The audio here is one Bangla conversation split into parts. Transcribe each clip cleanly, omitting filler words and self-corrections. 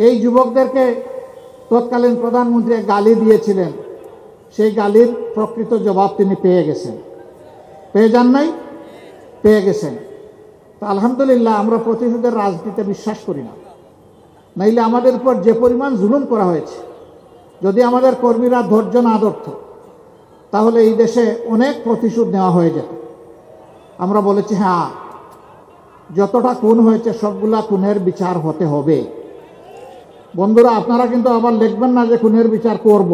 এই যুবকদেরকে তৎকালীন প্রধানমন্ত্রী গালি দিয়েছিলেন, সেই গালির প্রকৃত জবাব তিনি পেয়ে গেছেন। পেয়ে যান নাই? পেয়ে গেছেন। তো আলহামদুলিল্লাহ, আমরা প্রতিশোধের রাজনীতিতে বিশ্বাস করি না। নাইলে আমাদের উপর যে পরিমাণ জুলুম করা হয়েছে, যদি আমাদের কর্মীরা ধৈর্য না ধরত তাহলে এই দেশে অনেক প্রতিশোধ নেওয়া হয়ে যেত। আমরা বলেছি হ্যাঁ, যতটা খুন হয়েছে সবগুলা খুনের বিচার হতে হবে। বন্ধুরা, আপনারা কিন্তু আবার লিখবেন না যে খুনের বিচার করব।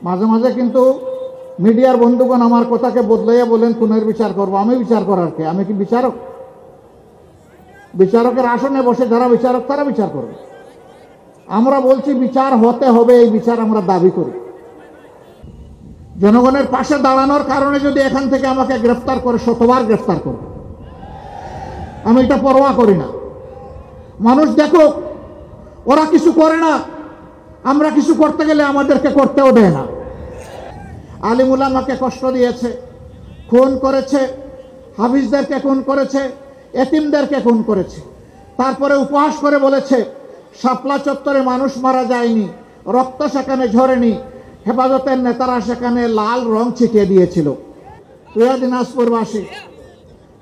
মাঝে মাঝে কিন্তু মিডিয়ার বন্ধুগণ আমার কথাকে বদলাইয়া বলেন খুনের বিচার করব। আমি বিচার করার কে? আমি কি বিচারক? বিচারকের আসনে বসে যারা বিচারক তারা বিচার করবে। আমরা বলছি বিচার হতে হবে, এই বিচার আমরা দাবি করি। জনগণের পাশে দাঁড়ানোর কারণে যদি এখান থেকে আমাকে গ্রেফতার করে, শতবার গ্রেফতার করবে, আমি এটা পরোয়া করি না। মানুষ দেখুক, ওরা কিছু করে না, আমরা কিছু করতে গেলে আমাদেরকে করতেও দেয় না। আলিম উলামাকে কষ্ট দিয়েছে, খুন করেছে, হাফিজদেরকে খুন করেছে, এতিমদেরকে খুন করেছে। তারপরে উপহাস করে বলেছে শাপলা চত্বরে মানুষ মারা যায়নি, রক্ত সেখানে ঝরেনি, হেফাজতের নেতারা সেখানে লাল রং ছিটিয়ে দিয়েছিল। প্রিয় দিনাজপুরবাসী,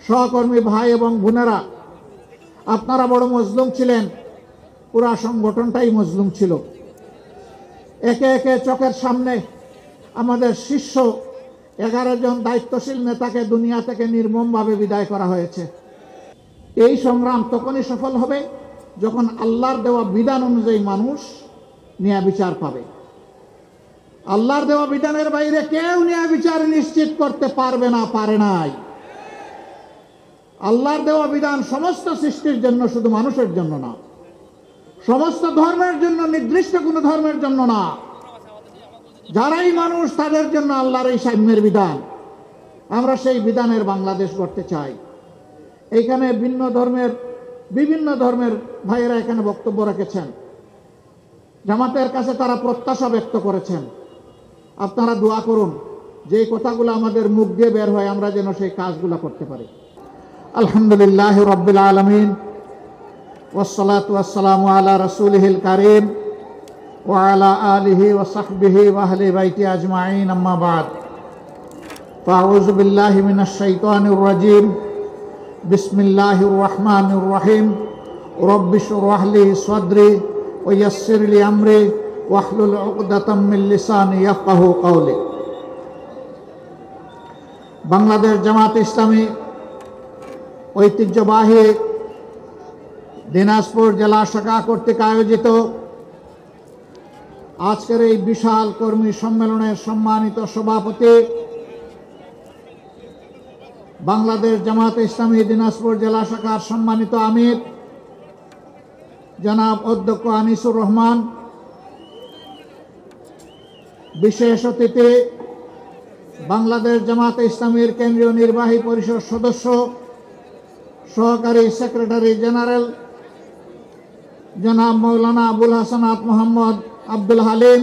সহকর্মী ভাই এবং বোনেরা, আপনারা বড় মজলুম ছিলেন, পুরা সংগঠনটাই মজলুম ছিল। একে একে চোখের সামনে আমাদের শীর্ষ 11 জন দায়িত্বশীল নেতাকে দুনিয়া থেকে নির্মমভাবে বিদায় করা হয়েছে। এই সংগ্রাম তখনই সফল হবে যখন আল্লাহর দেওয়া বিধান অনুযায়ী মানুষ ন্যায় বিচার পাবে। আল্লাহর দেওয়া বিধানের বাইরে কেউ ন্যায় বিচার নিশ্চিত করতে পারবে না, পারে নাই। আল্লাহর দেওয়া বিধান সমস্ত সৃষ্টির জন্য, শুধু মানুষের জন্য না। সমস্ত ধর্মের জন্য, নির্দিষ্ট কোনো ধর্মের জন্য না। যারাই মানুষ তাদের জন্য আল্লাহর এই সাম্যের বিধান। আমরা সেই বিধানের বাংলাদেশ গড়তে চাই। এইখানে বিভিন্ন ধর্মের ভাইয়েরা এখানে বক্তব্য রেখেছেন। জামাতের কাছে তারা প্রত্যাশা ব্যক্ত করেছেন। আপনারা দোয়া করুন যে এই কথাগুলো আমাদের মুখ দিয়ে বের হয়, আমরা যেন সেই কাজগুলো করতে পারি। আলহামদুলিল্লাহ রাব্বিল আলামিন, ওয়াসসালাতু ওয়াসসালামু আলা রাসূলিহিল কারীম ওয়া আলা আলিহি ওয়া সাহবিহি ওয়া আহলি বাইতি আজমাইন, আম্মা বাদ। ফাআউযু বিল্লাহি মিনাশ শাইতানির রাজীম। বিসমিল্লাহির রহমানির রহিম। রব্বি শরহ লি সাদরি ওয়া ইয়াসসির লি আমরি ওয়াহলুল উকদাতাম মিন লিসানি ইয়াফকাহু কওলি। বাংলাদেশ জামাত ইসলামী ঐতিহ্যবাহী দিনাজপুর জেলা শাখা কর্তৃক আয়োজিত আজকের এই বিশাল কর্মী সম্মেলনের সম্মানিত সভাপতি, বাংলাদেশ জামাত ইসলামী দিনাজপুর জেলা শাখার সম্মানিত আমির জনাব অধ্যক্ষ আনিসুর রহমান, বিশেষ অতিথি বাংলাদেশ জামাত ইসলামীর কেন্দ্রীয় নির্বাহী পরিষদ সদস্য, সহকারী সেক্রেটারি জেনারেল জনাব মৌলানা আবুল হাসানাত মোহাম্মদ আব্দুল হালিম,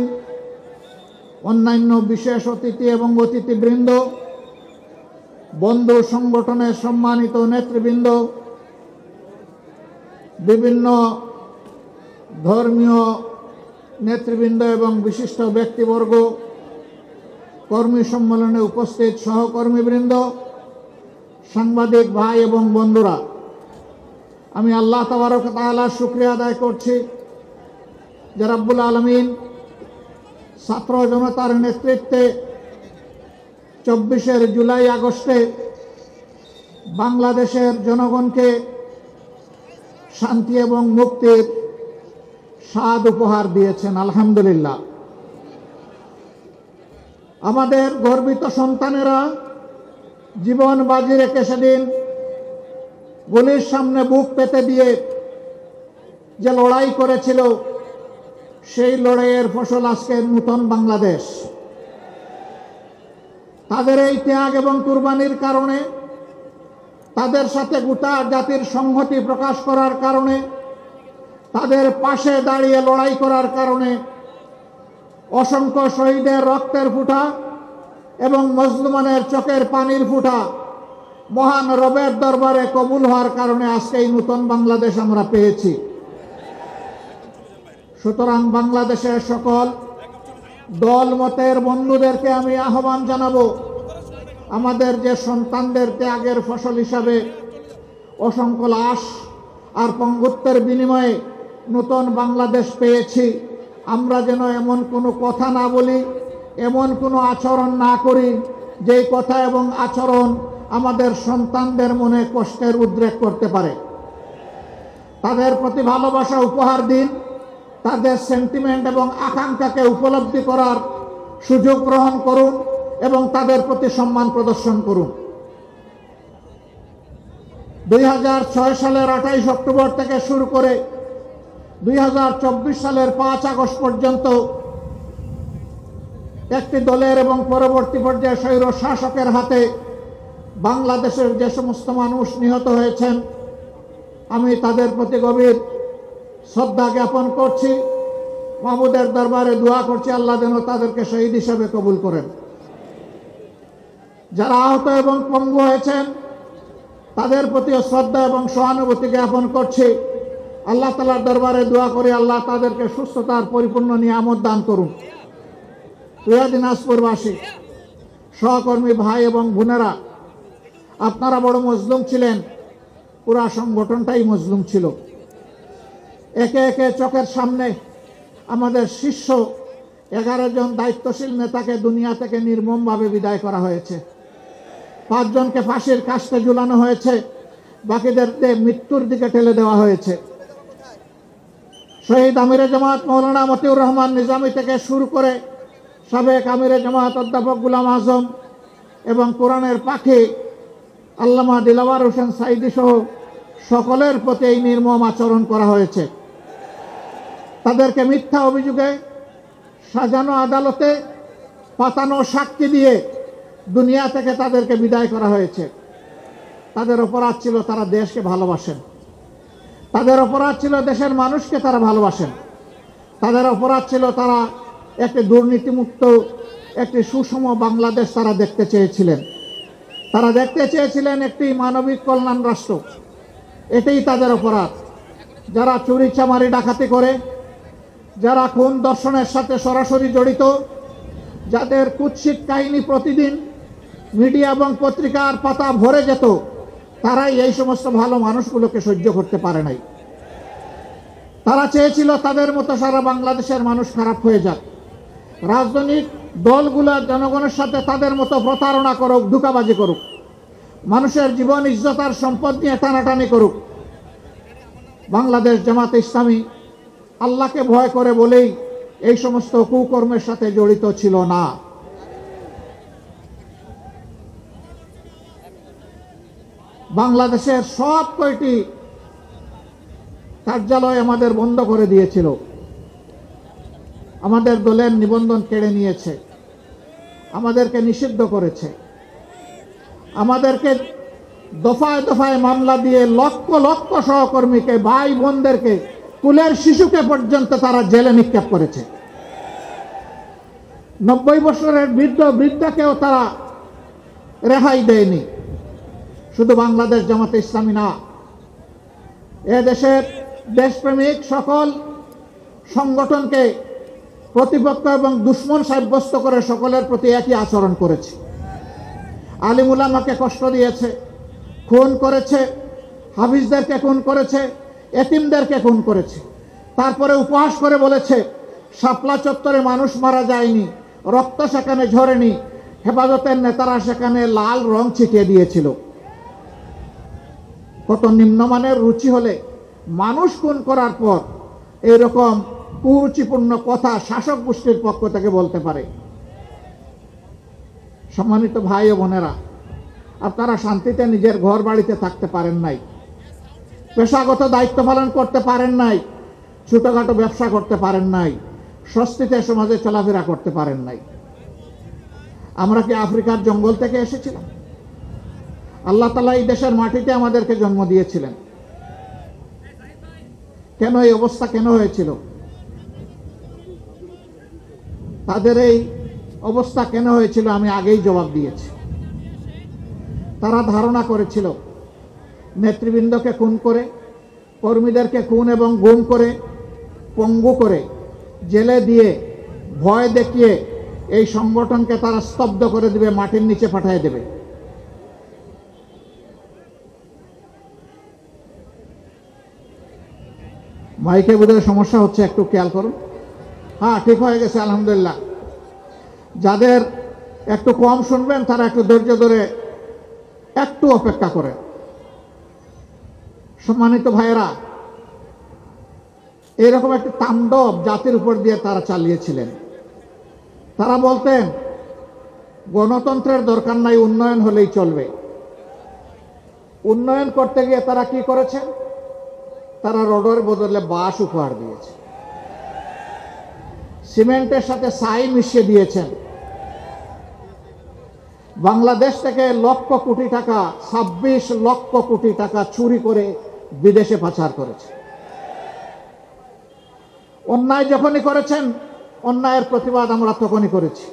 অন্যান্য বিশেষ অতিথি এবং অতিথিবৃন্দ, বন্ধু সংগঠনের সম্মানিত নেতৃবৃন্দ, বিভিন্ন ধর্মীয় নেতৃবৃন্দ এবং বিশিষ্ট ব্যক্তিবর্গ, কর্মী সম্মেলনে উপস্থিত সহকর্মীবৃন্দ, সাংবাদিক ভাই এবং বন্ধুরা, আমি আল্লাহ তাবারক ওয়া তাআলার শুকরিয়া আদায় করছি যে রব্বুল আলামিন ছাত্র জনতার নেতৃত্বে 24 জুলাই আগস্টে বাংলাদেশের জনগণকে শান্তি এবং মুক্তির স্বাদ উপহার দিয়েছেন। আলহামদুলিল্লাহ। আমাদের গর্বিত সন্তানেরা জীবন বাজি রেখে সেদিন গুলির সামনে বুক পেতে দিয়ে যে লড়াই করেছিল, সেই লড়াইয়ের ফসল আজকের নূতন বাংলাদেশ। তাদের এই ত্যাগ এবং কুরবানির কারণে, তাদের সাথে গোটা জাতির সংহতি প্রকাশ করার কারণে, তাদের পাশে দাঁড়িয়ে লড়াই করার কারণে অসংখ্য শহীদের রক্তের ফুটা এবং মজলুমানের চোখের পানির ফুটা মহান রবের দরবারে কবুল হওয়ার কারণে আজকে এই নূতন বাংলাদেশ আমরা পেয়েছি। সুতরাং বাংলাদেশের সকল দল মতের বন্ধুদেরকে আমি আহ্বান জানাবো, আমাদের যে সন্তানদের ত্যাগের ফসল হিসাবে অসংখ্য লাশ আর পঙ্গুত্বের বিনিময়ে নতুন বাংলাদেশ পেয়েছি, আমরা যেন এমন কোনো কথা না বলি, এমন কোনো আচরণ না করি যেই কথা এবং আচরণ আমাদের সন্তানদের মনে কষ্টের উদ্রেক করতে পারে। তাদের প্রতি ভালোবাসা উপহার দিন, তাদের সেন্টিমেন্ট এবং আকাঙ্ক্ষাকে উপলব্ধি করার সুযোগ গ্রহণ করুন এবং তাদের প্রতি সম্মান প্রদর্শন করুন। 2006 সালের 28 অক্টোবর থেকে শুরু করে 2024 সালের 5 আগস্ট পর্যন্ত একটি দলের এবং পরবর্তী পর্যায়ে স্বৈর শাসকের হাতে বাংলাদেশের যে সমস্ত মানুষ নিহত হয়েছেন, আমি তাদের প্রতি গভীর শ্রদ্ধা জ্ঞাপন করছি। মাহবুদের দরবারে দোয়া করছি আল্লাহ যেন তাদেরকে শহীদ হিসেবে কবুল করেন। যারা আহত এবং পঙ্গু হয়েছেন তাদের প্রতিও শ্রদ্ধা এবং সহানুভূতি জ্ঞাপন করছি। আল্লাহ তাআলার দরবারে দোয়া করে আল্লাহ তাদেরকে সুস্থতার পরিপূর্ণ নিয়ামত দান করুন। প্রিয় দিনাজপুরবাসী, সহকর্মী ভাই এবং বোনেরা, আপনারা বড় মজলুম ছিলেন, পুরা সংগঠনটাই মজলুম ছিল। একে একে চোখের সামনে আমাদের শীর্ষ 11 জন দায়িত্বশীল নেতাকে দুনিয়া থেকে নির্মমভাবে বিদায় করা হয়েছে। 5 জনকে ফাঁসির কাস্টে ঝুলানো হয়েছে, বাকিদেরকে মৃত্যুর দিকে ঠেলে দেওয়া হয়েছে। শহীদ আমিরে জামাত মৌলানা মতিউর রহমান নিজামী থেকে শুরু করে সাবেক আমিরে জামাত অধ্যাপক গোলাম আজম এবং কোরআনের পাখি আল্লামা দিলওয়ার হোসেন সাইদি সহ সকলের প্রতি এই নির্মম আচরণ করা হয়েছে। তাদেরকে মিথ্যা অভিযোগে সাজানো আদালতে পাতানো সাক্ষী দিয়ে দুনিয়া থেকে তাদেরকে বিদায় করা হয়েছে। তাদের অপরাধ ছিল তারা দেশকে ভালোবাসেন, তাদের অপরাধ ছিল দেশের মানুষকে তারা ভালোবাসেন, তাদের অপরাধ ছিল তারা একটি দুর্নীতিমুক্ত একটি সুষম বাংলাদেশ তারা দেখতে চেয়েছিলেন। তারা দেখতে চেয়েছিলেন একটি মানবিক কল্যাণ রাষ্ট্র। এটাই তাদের অপরাধ। যারা চুরি চামারি ডাকাতি করে, যারা খুন দর্শনের সাথে সরাসরি জড়িত, যাদের কুৎসিত কাহিনী প্রতিদিন মিডিয়া এবং পত্রিকার পাতা ভরে যেত, তারাই এই সমস্ত ভালো মানুষগুলোকে সহ্য করতে পারে নাই। তারা চেয়েছিল তাদের মতো সারা বাংলাদেশের মানুষ খারাপ হয়ে যাক, রাজনৈতিক দলগুলো জনগণের সাথে তাদের মতো প্রতারণা করুক, ধোঁকাবাজি করুক, মানুষের জীবন ইজ্জত আর সম্পদ নিয়ে টানাটানি করুক। বাংলাদেশ জামাতে ইসলামী আল্লাহকে ভয় করে বলেই এই সমস্ত কুকর্মের সাথে জড়িত ছিল না। বাংলাদেশের সব কয়টি কার্যালয় আমাদের বন্ধ করে দিয়েছিল, আমাদের দলের নিবন্ধন কেড়ে নিয়েছে, আমাদেরকে নিষিদ্ধ করেছে, আমাদেরকে দফায় দফায় মামলা দিয়ে লক্ষ লক্ষ সহকর্মীকে, ভাই বোনদেরকে, কুলের শিশুকে পর্যন্ত তারা জেলে নিক্ষেপ করেছে। 90 বছরের বৃদ্ধাকেও তারা রেহাই দেয়নি। শুধু বাংলাদেশ জামাতে ইসলামী না, এ দেশের দেশপ্রেমিক সকল সংগঠনকে প্রতিপক্ষ এবং দুশ্মন সাব্যস্ত করে সকলের প্রতি একই আচরণ করেছে। আলিম উলামাকে কষ্ট দিয়েছে, খুন করেছে, হাফিজদেরকে খুন করেছে, এতিমদেরকে খুন করেছে। তারপরে উপহাস করে বলেছে শাপলা চত্বরে মানুষ মারা যায়নি, রক্ত সেখানে ঝরেনি, হেফাজতের নেতারা সেখানে লাল রং ছিটিয়ে দিয়েছিল। কত নিম্নমানের রুচি হলে মানুষ খুন করার পর এইরকম কুরুচিপূর্ণ কথা শাসক গোষ্ঠীর পক্ষ থেকে বলতে পারে? সম্মানিত ভাই ও বোনেরা, আপনারা শান্তিতে নিজের ঘর বাড়িতে থাকতে পারেন নাই, পেশাগত দায়িত্ব পালন করতে পারেন নাই, ছোটখাটো ব্যবসা করতে পারেন নাই, স্বস্তিতে সমাজে চলাফেরা করতে পারেন নাই। আমরা কি আফ্রিকার জঙ্গল থেকে এসেছিলাম? আল্লাহ তাআলা এই দেশের মাটিতে আমাদেরকে জন্ম দিয়েছিলেন। কেন এই অবস্থা কেন হয়েছিল? তাদের এই অবস্থা কেন হয়েছিল আমি আগেই জবাব দিয়েছি। তারা ধারণা করেছিল নেতৃবৃন্দকে খুন করে, কর্মীদেরকে খুন এবং গুম করে পঙ্গু করে জেলে দিয়ে ভয় দেখিয়ে এই সংগঠনকে তারা স্তব্ধ করে দেবে, মাটির নিচে পাঠিয়ে দেবে। মাইকে বোধহয় সমস্যা হচ্ছে, একটু খেয়াল করুন। হ্যাঁ, ঠিক হয়ে গেছে আলহামদুলিল্লাহ। যাদের একটু কম শুনবেন তারা একটু ধৈর্য ধরে একটু অপেক্ষা করে। সম্মানিত ভাইয়েরা, এরকম একটি তাণ্ডব জাতির উপর দিয়ে তারা চালিয়েছিলেন। তারা বলতেন গণতন্ত্রের দরকার নাই, উন্নয়ন হলেই চলবে। উন্নয়ন করতে গিয়ে তারা কি করেছেন? তারা রোডের বদলে বাঁশ উপহার দিয়েছে, সিমেন্টের সাথে ছাই মিশিয়ে দিয়েছেন। বাংলাদেশ থেকে লক্ষ কোটি টাকা, 26 লক্ষ কোটি টাকা চুরি করে বিদেশে পাচার করেছে। অন্যায় যখনই করেছেন, অন্যায়ের প্রতিবাদ আমরা তখনই করেছি।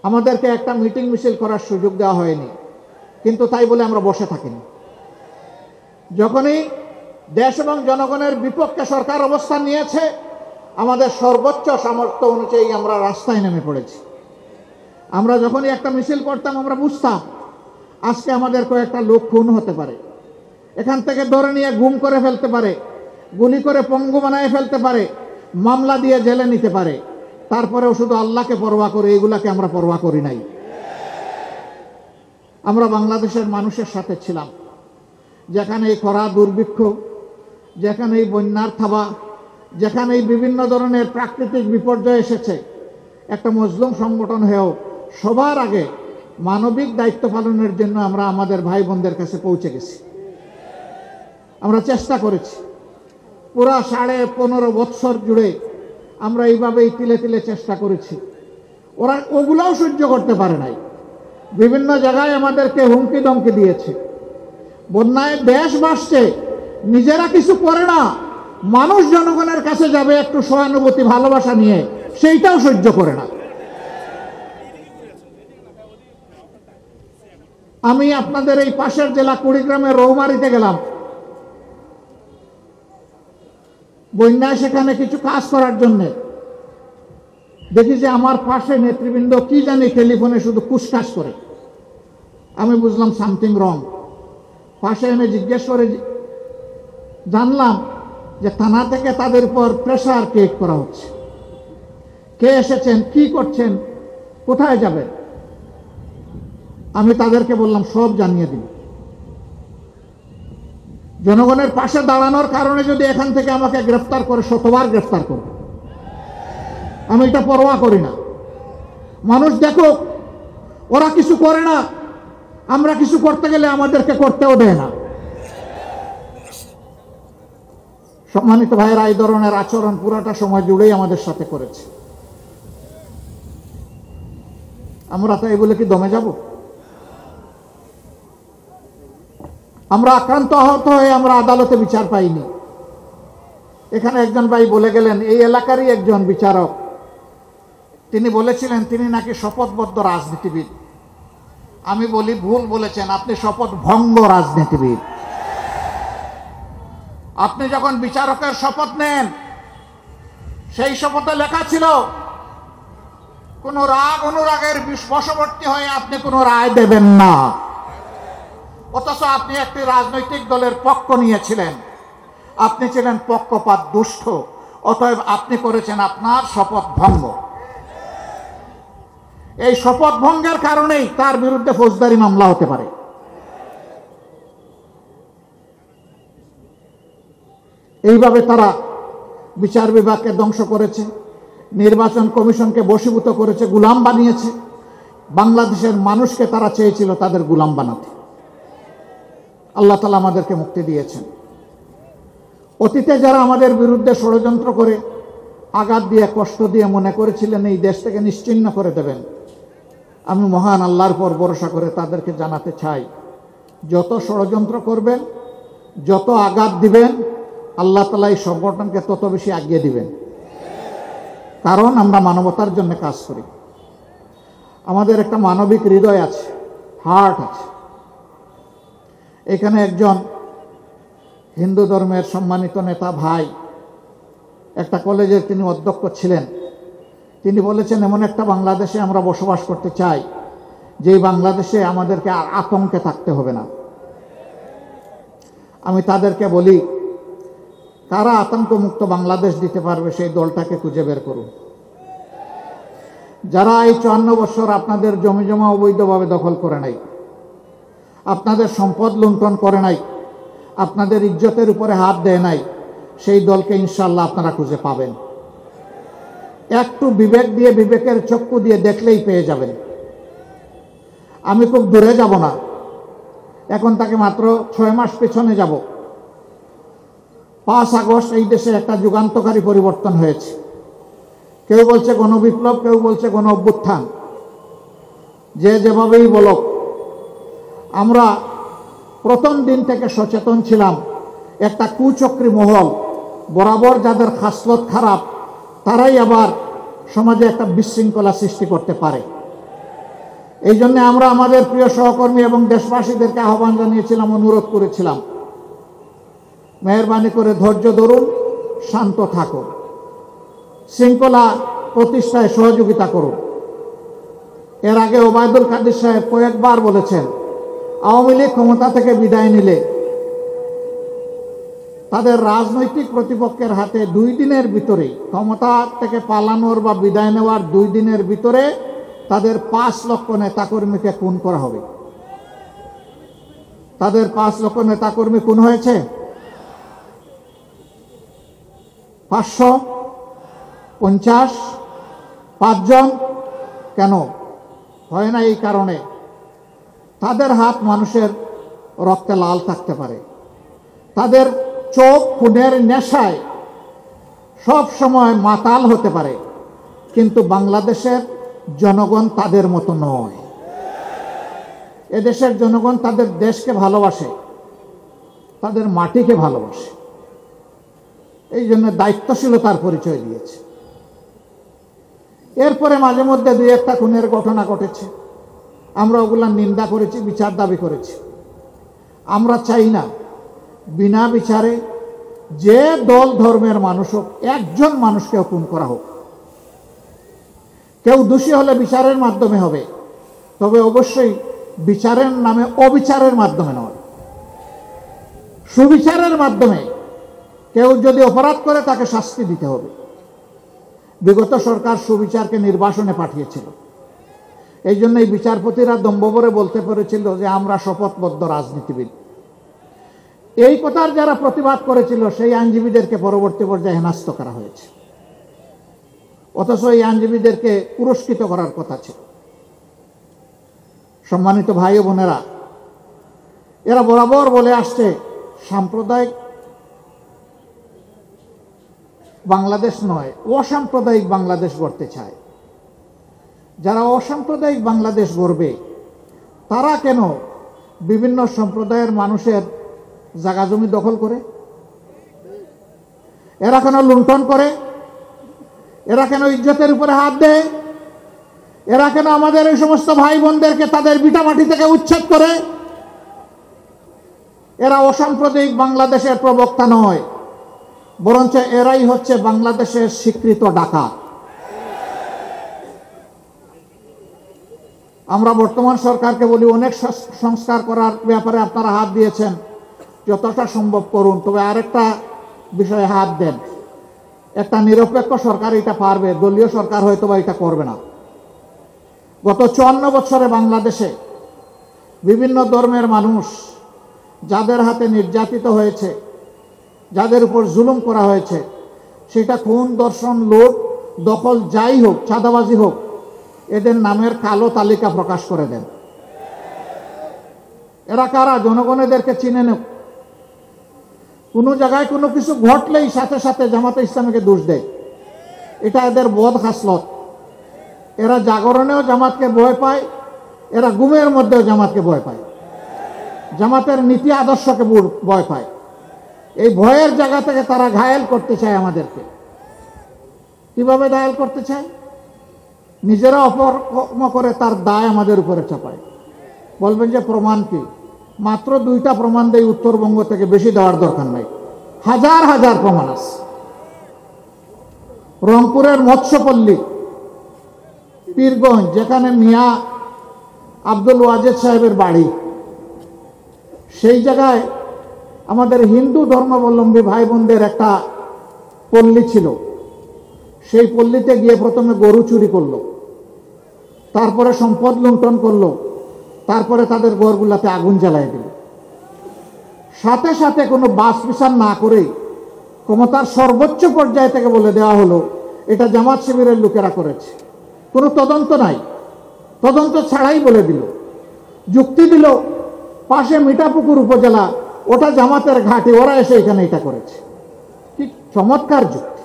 আমাদেরকে একটা মিটিং মিছিল করার সুযোগ দেওয়া হয়নি, কিন্তু তাই বলে আমরা বসে থাকিনি। যখনই দেশ এবং জনগণের বিপক্ষে সরকার অবস্থান নিয়েছে, আমাদের সর্বোচ্চ সামর্থ্য অনুযায়ী আমরা রাস্তায় নেমে পড়েছি। আমরা যখনই একটা মিছিল করতাম, আমরা বুঝতাম আজকে আমাদের কয়েকটা লোক খুন হতে পারে, এখান থেকে ধরে নিয়ে গুম করে ফেলতে পারে, গুলি করে পঙ্গু বানায় ফেলতে পারে, মামলা দিয়ে জেলে নিতে পারে। তারপরেও শুধু আল্লাহকে পরোয়া করে, এইগুলাকে আমরা পরোয়া করি নাই। আমরা বাংলাদেশের মানুষের সাথে ছিলাম। যেখানে এই খরা দুর্ভিক্ষ, যেখানে এই বন্যার থাবা, যেখানে এই বিভিন্ন ধরনের প্রাকৃতিক বিপর্যয় এসেছে, একটা মজলুম সংগঠন হয়েও সবার আগে মানবিক দায়িত্ব পালনের জন্য আমরা আমাদের ভাই বোনদের কাছে পৌঁছে গেছি। আমরা চেষ্টা করেছি পুরা 15.5 বৎসর জুড়ে, আমরা এইভাবেই তিলে তিলে চেষ্টা করেছি। ওরা ওগুলাও সহ্য করতে পারে নাই, বিভিন্ন জায়গায় আমাদেরকে হুমকি ধমকি দিয়েছে। বন্যায় দেশ ভাসছে, নিজেরা কিছু করে না, মানুষ জনগণের কাছে যাবে একটু সহানুভূতি ভালোবাসা নিয়ে, সেইটাও সহ্য করে না। আমি আপনাদের এই পাশের জেলা কুড়িগ্রামের রৌমারীতে গেলাম, বন্যায় সেখানে কিছু কাজ করার জন্য। দেখি যে আমার পাশে নেতৃবৃন্দ কি জানি টেলিফোনে শুধু কুসকাস করে। আমি বুঝলাম সামথিং রং। পাশে এনে জিজ্ঞেস করে জানলাম যে থানা থেকে তাদের উপর প্রেসার ক্রিয়েট করা হচ্ছে। কে এসেছেন, কি করছেন, কোথায় যাবেন? আমি তাদেরকে বললাম সব জানিয়ে দিন। জনগণের পাশে দাঁড়ানোর কারণে যদি এখান থেকে আমাকে গ্রেফতার করে, শতবার গ্রেফতার করবে, আমি এটা পরোয়া করি না। মানুষ দেখুক, ওরা কিছু করে না, আমরা কিছু করতে গেলে আমাদেরকে করতেও দেয় না। সম্মানিত ভাইয়েরা, এই ধরনের আচরণ পুরাটা সময় জুড়েই আমাদের সাথে করেছে। আমরা তো এগুলো কি দমে যাব? আমরা আক্রান্ত আহত হয়ে আমরা আদালতে বিচার পাইনি। এখানে একজন ভাই বলে গেলেন, এই এলাকারই একজন বিচারক, তিনি বলেছিলেন তিনি নাকি শপথবদ্ধ রাজনীতিবিদ। আমি বলি ভুল বলেছেন, আপনি শপথ ভঙ্গ রাজনীতিবিদ। আপনি যখন বিচারকের শপথ নেন, সেই শপথে লেখা ছিল কোন রাগ অনুরাগের বশবর্তী হয়ে আপনি কোনো রায় দেবেন না। অথচ আপনি একটি রাজনৈতিক দলের পক্ষ নিয়েছিলেন, আপনি ছিলেন পক্ষপাত দুষ্ট, অতএব আপনি করেছেন আপনার শপথ ভঙ্গ। এই শপথ ভঙ্গের কারণেই তার বিরুদ্ধে ফৌজদারি মামলা হতে পারে। এইভাবে তারা বিচার বিভাগকে ধ্বংস করেছে, নির্বাচন কমিশনকে বশীভূত করেছে, গোলাম বানিয়েছে। বাংলাদেশের মানুষকে তারা চেয়েছিল তাদের গোলাম বানাতে। আল্লাহ তাআলা আমাদেরকে মুক্তি দিয়েছেন। অতীতে যারা আমাদের বিরুদ্ধে ষড়যন্ত্র করে, আঘাত দিয়ে, কষ্ট দিয়ে মনে করেছিলেন এই দেশ থেকে নিশ্চিহ্ন করে দেবেন, আমি মহান আল্লাহর পর ভরসা করে তাদেরকে জানাতে চাই, যত ষড়যন্ত্র করবেন, যত আঘাত দিবেন, আল্লাহ তাআলা এই সংগঠনকে তত বেশি আগিয়ে দিবেন। কারণ আমরা মানবতার জন্য কাজ করি। আমাদের একটা মানবিক হৃদয় আছে, হার্ট আছে। এখানে একজন হিন্দু ধর্মের সম্মানিত নেতা ভাই, একটা কলেজের তিনি অধ্যক্ষ ছিলেন। তিনি বলেছেন, এমন একটা বাংলাদেশে আমরা বসবাস করতে চাই যেই বাংলাদেশে আমাদেরকে আর আতঙ্কে থাকতে হবে না। আমি তাদেরকে বলি, কারা আতঙ্কমুক্ত বাংলাদেশ দিতে পারবে সেই দলটাকে খুঁজে বের করুন। যারা এই 54 বছর আপনাদের জমিজমা অবৈধভাবে দখল করে নাই, আপনাদের সম্পদ লুণ্ঠন করে নাই, আপনাদের ইজ্জতের উপরে হাত দেয় নাই, সেই দলকে ইনশাআল্লাহ আপনারা খুঁজে পাবেন। একটু বিবেক দিয়ে, বিবেকের চক্ষু দিয়ে দেখলেই পেয়ে যাবেন। আমি খুব দূরে যাব না, এখন তাকে মাত্র 6 মাস পেছনে যাব। 5 আগস্ট এই দেশে একটা যুগান্তকারী পরিবর্তন হয়েছে। কেউ বলছে গণবিপ্লব, কেউ বলছে গণ অভ্যুত্থান, যে যেভাবেই বলুক। আমরা প্রথম দিন থেকে সচেতন ছিলাম, একটা কুচক্রী মহল বরাবর যাদের খাসলত খারাপ, তারাই আবার সমাজে একটা বিশৃঙ্খলা সৃষ্টি করতে পারে। এই জন্য আমরা আমাদের প্রিয় সহকর্মী এবং দেশবাসীদেরকে আহ্বান জানিয়েছিলাম, অনুরোধ করেছিলাম, মেহরবানি করে ধৈর্য ধরুন, শান্ত থাকুন, শৃঙ্খলা প্রতিষ্ঠায় সহযোগিতা করুন। এর আগে ওবায়দুল কাদের সাহেব কয়েকবার বলেছেন, আওয়ামী লীগ ক্ষমতা থেকে বিদায় নিলে তাদের রাজনৈতিক প্রতিপক্ষের হাতে 2 দিনের ভিতরেই, ক্ষমতা থেকে পালানোর বা বিদায় নেওয়ার 2 দিনের ভিতরে তাদের 5 লক্ষ নেতাকর্মীকে খুন করা হবে। তাদের 5 লক্ষ নেতাকর্মী খুন হয়েছে? 550, 5 জন। কেন হয় না? এই কারণে তাদের হাত মানুষের রক্তে লাল থাকতে পারে, তাদের চোখ খুনের নেশায় সব সময় মাতাল হতে পারে, কিন্তু বাংলাদেশের জনগণ তাদের মতো নয়। এদেশের জনগণ তাদের দেশকে ভালোবাসে, তাদের মাটিকে ভালোবাসে, এই জন্য দায়িত্বশীলতার পরিচয় দিয়েছে। এরপরে মাঝে মধ্যে 2-1টা খুনের ঘটনা ঘটেছে, আমরা ওগুলা নিন্দা করেছি, বিচার দাবি করেছি। আমরা চাই না বিনা বিচারে যে দল ধর্মের মানুষ হোক, একজন মানুষকে খুন করা হোক। কেউ দোষী হলে বিচারের মাধ্যমে হবে, তবে অবশ্যই বিচারের নামে অবিচারের মাধ্যমে নয়, সুবিচারের মাধ্যমে। কেউ যদি অপরাধ করে তাকে শাস্তি দিতে হবে। বিগত সরকার সুবিচারকে নির্বাসনে পাঠিয়েছিল, এই জন্য এই বিচারপতিরা দম্ভভরে বলতে পেরেছিল যে আমরা শপথবদ্ধ রাজনীতিবিদ। এই কথার যারা প্রতিবাদ করেছিল সেই আইনজীবীদেরকে পরবর্তী পর্যায়ে হেনস্থ করা হয়েছে, অথচ এই আইনজীবীদেরকে পুরস্কৃত করার কথা ছিল। সম্মানিত ভাই ও বোনেরা, এরা বরাবর বলে আসছে সাম্প্রদায়িক বাংলাদেশ নয়, অসাম্প্রদায়িক বাংলাদেশ গড়তে চায়। যারা অসাম্প্রদায়িক বাংলাদেশ গড়বে তারা কেন বিভিন্ন সম্প্রদায়ের মানুষের জায়গা জমি দখল করে? এরা কেন লুণ্ঠন করে? এরা কেন ইজ্জতের উপরে হাত দেয়? এরা কেন আমাদের এই সমস্ত ভাই বোনদেরকে তাদের ভিটামাটি থেকে উচ্ছেদ করে? এরা অসাম্প্রদায়িক বাংলাদেশের প্রবক্তা নয়, বরঞ্চ এরাই হচ্ছে বাংলাদেশের স্বীকৃত ডাকাত। আমরা বর্তমান সরকারকে বলি, অনেক সংস্কার করার ব্যাপারে আপনারা হাত দিয়েছেন, যতটা সম্ভব করুন, তবে আরেকটা বিষয়ে হাত দেন। একটা নিরপেক্ষ সরকার এটা পারবে, দলীয় সরকার হয়তো বা এটা করবে না। গত 54 বছরে বাংলাদেশে বিভিন্ন ধর্মের মানুষ যাদের হাতে নির্যাতিত হয়েছে, যাদের উপর জুলুম করা হয়েছে, সেটা খুন, ধর্ষণ, লুট, দখল যাই হোক, চাঁদাবাজি হোক, এদের নামের কালো তালিকা প্রকাশ করে দেন। এরা কারা? জনগণ এদেরকে চিনে নেব। কোনো জায়গায় কোনো কিছু ঘটলেই সাথে সাথে জামাতে ইসলামীকে দোষ দেয়, এটা এদের বদ খাসলত। এরা জাগরণেও জামাতকে ভয় পায়, এরা গুমের মধ্যেও জামাতকে ভয় পায়, জামাতের নীতি আদর্শকে ভয় পায়। এই ভয়ের জায়গা থেকে তারা ঘায়েল করতে চায় আমাদেরকে। কিভাবে ঘায়েল করতে চায়? নিজেরা অপকর্ম করে তার দায় আমাদের উপরে চাপায়। বলবেন যে প্রমাণ কি? মাত্র 2টা প্রমাণ দেয় উত্তরবঙ্গ থেকে, বেশি দেওয়ার দরকার নাই, হাজার হাজার প্রমাণ আছে। রংপুরের মৎস্যপল্লী, পীরগঞ্জ, যেখানে মিয়া আব্দুল ওয়াজেদ সাহেবের বাড়ি, সেই জায়গায় আমাদের হিন্দু ধর্মাবলম্বী ভাই বোনদের একটা পল্লী ছিল। সেই পল্লীতে গিয়ে প্রথমে গরু চুরি করলো, তারপরে সম্পদ লুণ্ঠন করলো, তারপরে তাদের ঘরগুলাতে আগুন জ্বালায় দিল। সাথে সাথে কোনো বাস বিচার না করে ক্ষমতার সর্বোচ্চ পর্যায় থেকে বলে দেওয়া হলো এটা জামাত শিবিরের লোকেরা করেছে, কোনো তদন্ত নাই, তদন্ত ছাড়াই বলে দিল। যুক্তি দিল পাশে মিঠাপুকুর উপজেলা, ওটা জামাতের ঘাঁটি, ওরা এসে এখানে এটা করেছে। কি চমৎকার যুক্তি!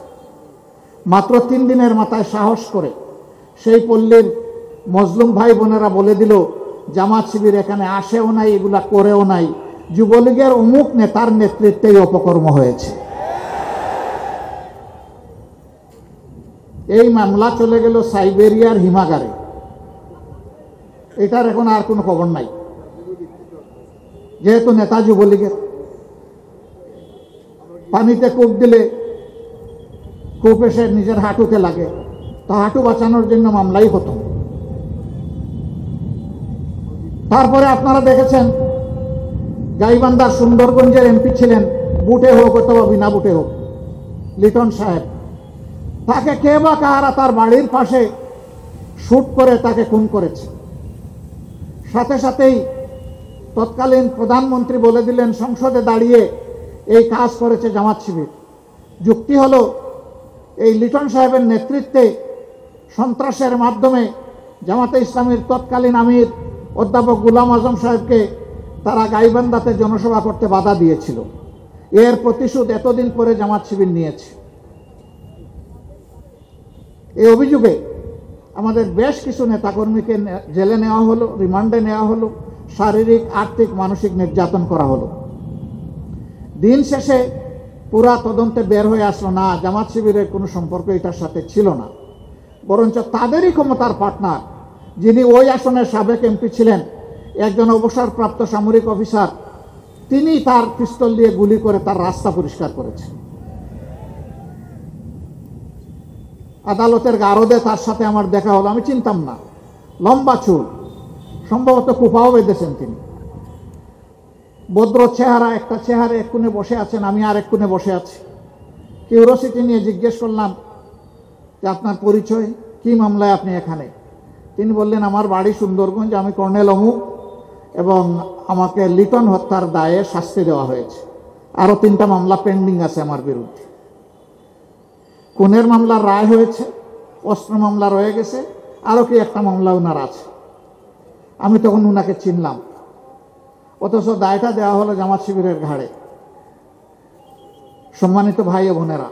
মাত্র 3 দিনের মাথায় সাহস করে সেই পল্লীর মজলুম ভাই বোনেরা বলে দিল জামাত শিবির এখানে আসেও নাই, এগুলা করেও নাই, যুবলীগের অমুক নেতার নেতৃত্বেই অপকর্ম হয়েছে। এই মামলা চলে গেল সাইবেরিয়ার হিমাগারে। এটার এখন আর কোনো খবর নাই, যেহেতু নেতা যুবলীগের। পানিতে কূপ দিলে কূপ এসে নিজের হাঁটুতে লাগে, তা হাঁটু বাঁচানোর জন্য মামলাই হতো। তারপরে আপনারা দেখেছেন গাইবান্ধার সুন্দরগঞ্জের এমপি ছিলেন, বুটে হোক অথবা বিনা বুটে হোক, লিটন সাহেব। তাকে কে বা কাহারা তার বাড়ির পাশে শুট করে তাকে খুন করেছে। সাথে সাথেই তৎকালীন প্রধানমন্ত্রী বলে দিলেন সংসদে দাঁড়িয়ে এই কাজ করেছে জামাত শিবির। যুক্তি হলো এই লিটন সাহেবের নেতৃত্বে সন্ত্রাসের মাধ্যমে জামাতে ইসলামীর তৎকালীন আমির অধ্যাপক গোলাম আজম সাহেবকে তারা গাইবান্ধাতে জনসভা করতে বাধা দিয়েছিল। এর প্রতিশোধ এতদিন পরে জামাত শিবির নিয়েছে। এই অভিযোগে আমাদের বেশ কিছু নেতাকর্মীকে জেলে নেওয়া হলো, রিমান্ডে নেওয়া হলো, শারীরিক, আর্থিক, মানসিক নির্যাতন করা হলো। দিন শেষে পুরা তদন্তে বের হয়ে আসলো না জামাত শিবিরের কোনো সম্পর্ক এটার সাথে ছিল না, বরঞ্চ তাদেরই ক্ষমতার পার্টনার, যিনি ওই আসনের সাবেক এমপি ছিলেন, একজন অবসরপ্রাপ্ত সামরিক অফিসার, তিনি তার পিস্তল দিয়ে গুলি করে তার রাস্তা পরিষ্কার করেছেন। আদালতের গারদে তার সাথে আমার দেখা হলো, আমি চিনতাম না, লম্বা চুল, সম্ভবত কুপাও বেঁধেছেন তিনি, ভদ্র চেহারা, একটা চেহারা এক কোণে বসে আছেন, আমি আর এক কোণে বসে আছি। কিউরিওসিটি নিয়ে জিজ্ঞেস করলাম যে আপনার পরিচয়, কি মামলায় আপনি এখানে? তিনি বললেন আমার বাড়ি সুন্দরগঞ্জ, আমি কর্নেল অমুক, এবং আমাকে লিটন হত্যার দায়ে শাস্তি দেওয়া হয়েছে, আরও 3টা মামলা পেন্ডিং আছে আমার বিরুদ্ধে। খুনের মামলার রায় হয়েছে, অস্ত্র মামলা রয়ে গেছে, আরও কি একটা মামলা ওনার আছে। আমি তখন ওনাকে চিনলাম, অথচ দায়টা দেওয়া হলো জামাত শিবিরের ঘাড়ে। সম্মানিত ভাই ও বোনেরা,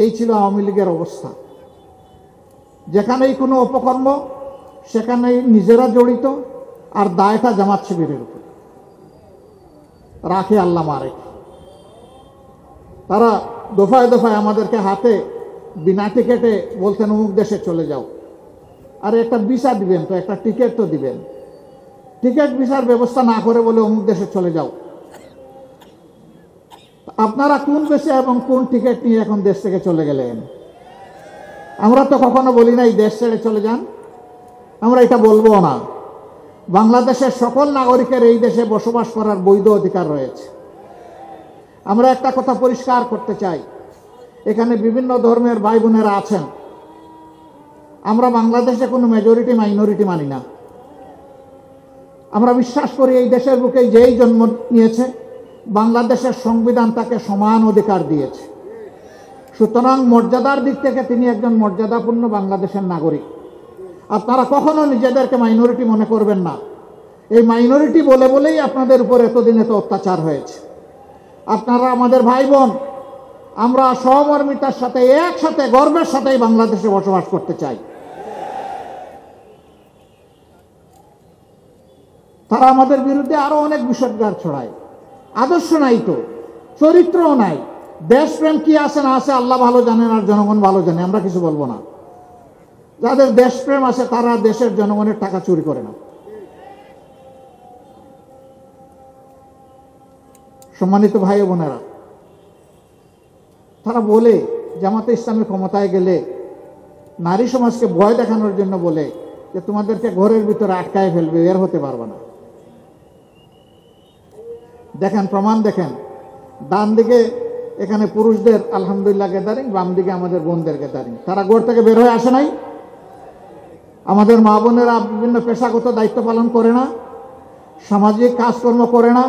এই ছিল আওয়ামী লীগের অবস্থা। যেখানেই কোনো অপকর্ম সেখানেই নিজেরা জড়িত, আর দায়টা জামাত শিবিরের উপর রাখে আল্লাহ মারে। তারা দফায় দফায় আমাদেরকে হাতে বিনা টিকেটে বলতেন অমুক দেশে চলে যাও, আর একটা ভিসা দিবেন তো, একটা টিকিট তো দিবেন, টিকিট ভিসার ব্যবস্থা না করে বলে অমুক দেশে চলে যাও। আপনারা কোন দেশে এবং কোন টিকিট নিয়ে এখন দেশ থেকে চলে গেলেন? আমরা তো কখনো বলি নাই দেশ ছেড়ে চলে যান, আমরা এটা বলবো না। বাংলাদেশের সকল নাগরিকের এই দেশে বসবাস করার বৈধ অধিকার রয়েছে। আমরা একটা কথা পরিষ্কার করতে চাই, এখানে বিভিন্ন ধর্মের ভাই বোনেরা আছেন, আমরা বাংলাদেশে কোনো মেজরিটি মাইনরিটি মানি না। আমরা বিশ্বাস করি এই দেশের বুকে যেই জন্ম নিয়েছে বাংলাদেশের সংবিধান তাকে সমান অধিকার দিয়েছে, সুতরাং মর্যাদার দিক থেকে তিনি একজন মর্যাদাপূর্ণ বাংলাদেশের নাগরিক। আপনারা কখনো নিজেদেরকে মাইনরিটি মনে করবেন না। এই মাইনরিটি বলে বলেই আপনাদের উপর এতদিন এত অত্যাচার হয়েছে। আপনারা আমাদের ভাই বোন, আমরা সহমর্মিতার সাথে একসাথে গর্বের সাথেই বাংলাদেশে বসবাস করতে চাই। তারা আমাদের বিরুদ্ধে আরো অনেক বিষোদ্গার ছড়ায়। আদর্শ নাই তো, চরিত্রও নাই, দেশপ্রেম কি আছে না আছে আল্লাহ ভালো জানেন আর জনগণ ভালো জানে, আমরা কিছু বলবো না। যাদের দেশপ্রেম আছে তারা দেশের জনগণের টাকা চুরি করে না। সম্মানিত ভাই বোনেরা, তারা বলে জামাতে ইসলামী ক্ষমতায় গেলে নারী সমাজকে ভয় দেখানোর জন্য বলে যে তোমাদেরকে ঘরের ভিতরে আটকায় ফেলবে, বের হতে পারবে না। দেখেন, প্রমাণ দেখেন, ডান দিকে এখানে পুরুষদের আলহামদুলিল্লাহ গ্যাদারিং, বাম দিকে আমাদের বোনদের গ্যাদারিং। তারা ঘর থেকে বের হয়ে আসে নাই? আমাদের মা বোনেরা বিভিন্ন পেশাগত দায়িত্ব পালন করে না? সামাজিক কাজকর্ম করে না?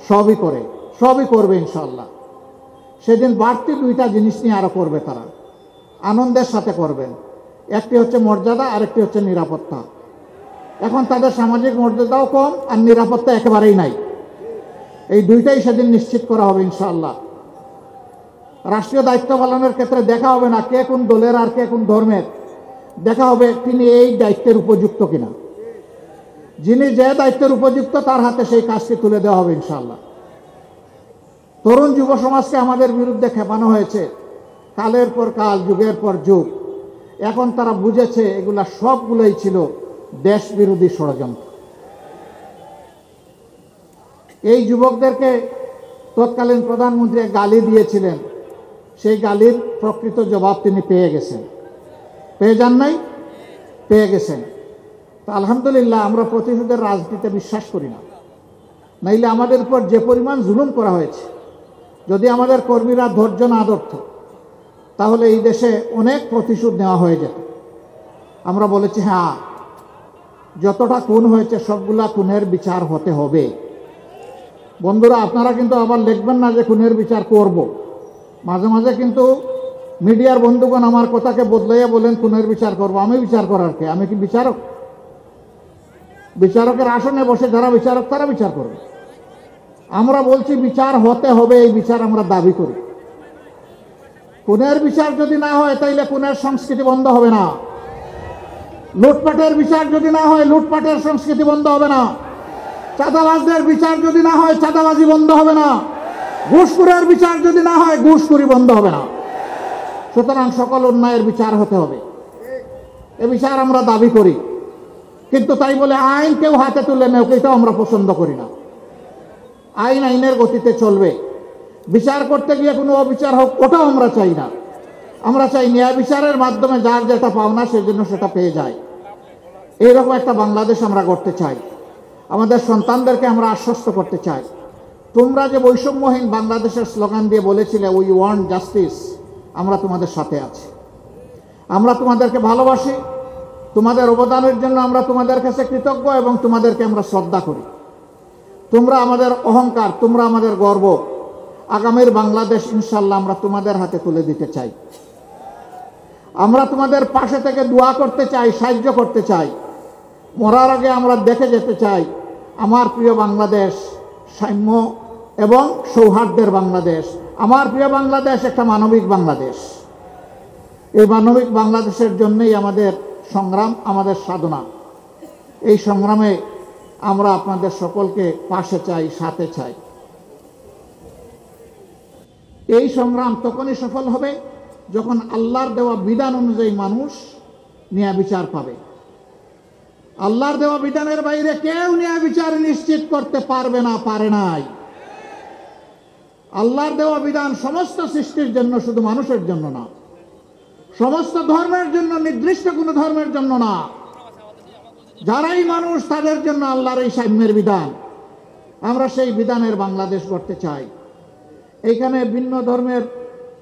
সবই করে, সবই করবে ইনশাআল্লাহ। সেদিন বাড়তি দুইটা জিনিস নিয়ে আরো করবে তারা, আনন্দের সাথে করবেন। একটি হচ্ছে মর্যাদা, আরেকটি হচ্ছে নিরাপত্তা। এখন তাদের সামাজিক মর্যাদাও কম আর নিরাপত্তা একেবারেই নাই। এই দুইটাই সেদিন নিশ্চিত করা হবে ইনশাআল্লাহ। রাষ্ট্রীয় দায়িত্ব পালনের ক্ষেত্রে দেখা হবে না কে কোন দলের আর কে কোন ধর্মের, দেখা হবে তিনি এই দায়িত্বের উপযুক্ত কিনা। যিনি যে দায়িত্বের উপযুক্ত তার হাতে সেই কাজটি তুলে দেওয়া হবে ইনশাআল্লাহ। তরুণ যুব সমাজকে আমাদের বিরুদ্ধে খেপানো হয়েছে কালের পর কাল, যুগের পর যুগ। এখন তারা বুঝেছে এগুলা সবগুলোই ছিল দেশ বিরোধী ষড়যন্ত্র। এই যুবকদেরকে তৎকালীন প্রধানমন্ত্রী গালি দিয়েছিলেন, সেই গালির প্রকৃত জবাব তিনি পেয়ে গেছেন। পেয়ে যান নাই? পেয়ে গেছেন। তো আলহামদুলিল্লাহ, আমরা প্রতিশোধের রাজনীতিতে বিশ্বাস করি না। নাইলে আমাদের উপর যে পরিমাণ জুলুম করা হয়েছে, যদি আমাদের কর্মীরা ধৈর্য না ধরত তাহলে এই দেশে অনেক প্রতিশোধ নেওয়া হয়ে যেত। আমরা বলেছি হ্যাঁ, যতটা খুন হয়েছে সবগুলা খুনের বিচার হতে হবে। বন্ধুরা, আপনারা কিন্তু আবার লিখবেন না যে খুনের বিচার করব। মাঝে মাঝে কিন্তু মিডিয়ার বন্ধুগণ আমার কথাকে বদলাইয়া বলেন খুনের বিচার করব। আমি বিচার করার কে? আমি কি বিচারক? বিচারকের আসনে বসে যারা বিচারক তারা বিচার করবে। আমরা বলছি বিচার হতে হবে, এই বিচার আমরা দাবি করি। খুনের বিচার যদি না হয় তাইলে খুনের সংস্কৃতি বন্ধ হবে না। লুটপাটের বিচার যদি না হয় লুটপাটের সংস্কৃতি বন্ধ হবে না। চাঁদাবাজদের বিচার যদি না হয় চাঁদাবাজি বন্ধ হবে না। ঘুষখোরের বিচার যদি না হয় ঘুষখোরি বন্ধ হবে না। সুতরাং সকল অন্যায়ের বিচার হতে হবে, এ বিচার আমরা দাবি করি। কিন্তু তাই বলে আইন কেউ হাতে তুলে নেও, এটাও আমরা পছন্দ করি না। আইন আইনের গতিতে চলবে। বিচার করতে গিয়ে কোনো অবিচার হোক ওটাও আমরা চাই না। আমরা চাই ন্যায় বিচারের মাধ্যমে যার যেটা পাওনা সেজন্য সেটা পেয়ে যায়। এইরকম একটা বাংলাদেশ আমরা করতে চাই। আমাদের সন্তানদেরকে আমরা আশ্বস্ত করতে চাই, তোমরা যে বৈষম্যহীন বাংলাদেশের স্লোগান দিয়ে বলেছিলে উই ওয়ান্ট জাস্টিস, আমরা তোমাদের সাথে আছি। আমরা তোমাদেরকে ভালোবাসি। তোমাদের অবদানের জন্য আমরা তোমাদের কাছে কৃতজ্ঞ এবং তোমাদেরকে আমরা শ্রদ্ধা করি। তোমরা আমাদের অহংকার, তোমরা আমাদের গর্ব। আগামীর বাংলাদেশ ইনশাল্লাহ আমরা তোমাদের হাতে তুলে দিতে চাই। আমরা তোমাদের পাশে থেকে দোয়া করতে চাই, সাহায্য করতে চাই। মরার আগে আমরা দেখে যেতে চাই আমার প্রিয় বাংলাদেশ সাম্য এবং সৌহার্দ্যের বাংলাদেশ। আমার প্রিয় বাংলাদেশ একটা মানবিক বাংলাদেশ। এই মানবিক বাংলাদেশের জন্যই আমাদের সংগ্রাম, আমাদের সাধনা। এই সংগ্রামে আমরা আপনাদের সকলকে পাশে চাই, সাথে চাই। এই সংগ্রাম তখনই সফল হবে যখন আল্লাহর দেওয়া বিধান অনুযায়ী মানুষ ন্যায় বিচার পাবে। আল্লাহর দেওয়া বিধানের বাইরে কেউ ন্যায় বিচার নিশ্চিত করতে পারবে না, পারে নাই। আল্লাহর দেওয়া বিধান সমস্ত সৃষ্টির জন্য, শুধু মানুষের জন্য না। সমস্ত ধর্মের জন্য, নির্দিষ্ট কোনো ধর্মের জন্য না। যারাই মানুষ তাদের জন্য আল্লাহর এই সাম্যের বিধান। আমরা সেই বিধানের বাংলাদেশ গড়তে চাই। এইখানে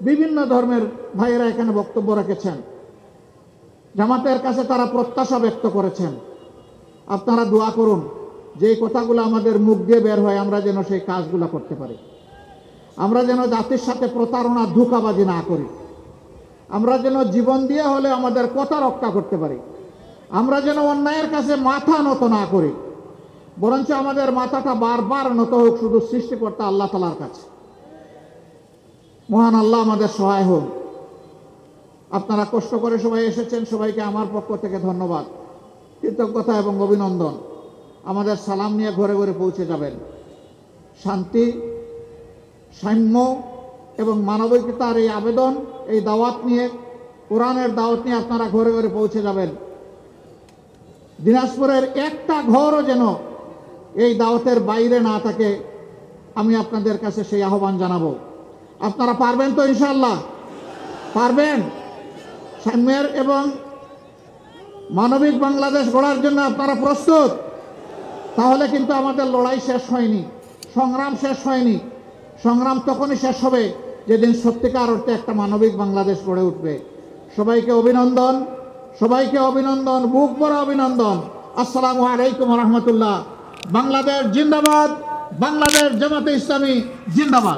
বিভিন্ন ধর্মের ভাইয়েরা এখানে বক্তব্য রেখেছেন। জামাতের কাছে তারা প্রত্যাশা ব্যক্ত করেছেন। আপনারা দোয়া করুন যে এই কথাগুলো আমাদের মুখ দিয়ে বের হয় আমরা যেন সেই কাজগুলো করতে পারি। আমরা যেন জাতির সাথে প্রতারণা, ধোঁকাবাজি না করি। আমরা যেন জীবন দিয়ে হলে আমাদের কথা রক্ষা করতে পারি। আমরা যেন অন্যায়ের কাছে মাথা নত না করি, বরঞ্চ আমাদের মাথাটা বারবার নত হোক শুধু সৃষ্টিকর্তা আল্লাহ তাআলার কাছে। মহান আল্লাহ আমাদের সহায় হোক। আপনারা কষ্ট করে সবাই এসেছেন, সবাইকে আমার পক্ষ থেকে ধন্যবাদ, কৃতজ্ঞতা এবং অভিনন্দন। আমাদের সালাম নিয়ে ঘরে ঘরে পৌঁছে যাবেন। শান্তি, সাম্য এবং মানবিকতার এই আবেদন, এই দাওয়াত নিয়ে, কোরআনের দাওয়াত নিয়ে আপনারা ঘরে ঘরে পৌঁছে যাবেন। দিনাজপুরের একটা ঘরও যেন এই দাওয়াতের বাইরে না থাকে, আমি আপনাদের কাছে সেই আহ্বান জানাবো। আপনারা পারবেন তো ইনশাআল্লাহ? পারবেন? সাম্যের এবং মানবিক বাংলাদেশ গড়ার জন্য আপনারা প্রস্তুত? তাহলে কিন্তু আমাদের লড়াই শেষ হয়নি, সংগ্রাম শেষ হয়নি। সংগ্রাম তখনই শেষ হবে যেদিন সত্যিকার অর্থে একটা মানবিক বাংলাদেশ গড়ে উঠবে। সবাইকে অভিনন্দন, সবাইকে অভিনন্দন, বুক ভরা অভিনন্দন। আসসালামু আলাইকুম রহমতুল্লাহ। বাংলাদেশ জিন্দাবাদ, বাংলাদেশ জামাতে ইসলামী জিন্দাবাদ।